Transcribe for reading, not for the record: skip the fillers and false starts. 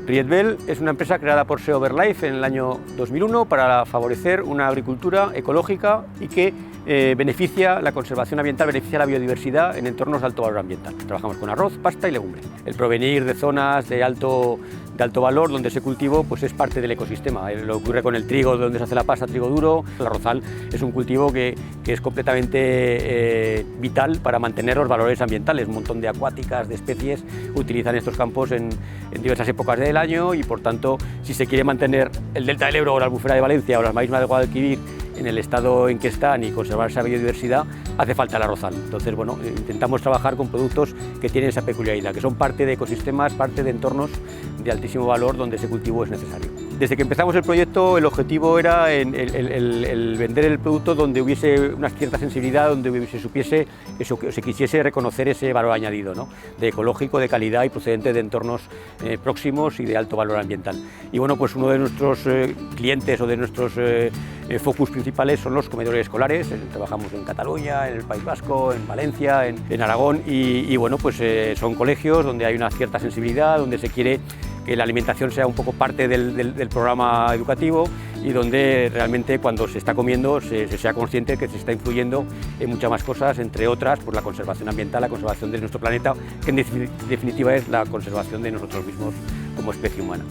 Rietveld es una empresa creada por SEO Verlife en el año 2001 para favorecer una agricultura ecológica y que beneficia la conservación ambiental, beneficia la biodiversidad en entornos de alto valor ambiental. Trabajamos con arroz, pasta y legumbre. El provenir de zonas de alto valor donde ese cultivo pues es parte del ecosistema. Lo ocurre con el trigo, donde se hace la pasta, trigo duro. El arrozal es un cultivo que es completamente vital para mantener los valores ambientales. Un montón de acuáticas, de especies utilizan estos campos en diversas épocas del año y por tanto, si se quiere mantener el delta del Ebro o la albufera de Valencia o las marismas de Guadalquivir en el estado en que están y conservar esa biodiversidad, hace falta el arrozal. Entonces, bueno, intentamos trabajar con productos que tienen esa peculiaridad, que son parte de ecosistemas, parte de entornos de altísimo valor donde ese cultivo es necesario. Desde que empezamos el proyecto, el objetivo era el vender el producto donde hubiese una cierta sensibilidad, donde se supiese eso, que se quisiese reconocer ese valor añadido, ¿no? De ecológico, de calidad y procedente de entornos próximos y de alto valor ambiental. Y bueno, pues uno de nuestros clientes o de nuestros focus principales son los comedores escolares. Trabajamos en Cataluña, en el País Vasco, en Valencia, en Aragón y bueno, pues son colegios donde hay una cierta sensibilidad, donde se quiere que la alimentación sea un poco parte del programa educativo y donde realmente cuando se está comiendo se sea consciente que se está influyendo en muchas más cosas, entre otras pues la conservación ambiental, la conservación de nuestro planeta, que en definitiva es la conservación de nosotros mismos como especie humana.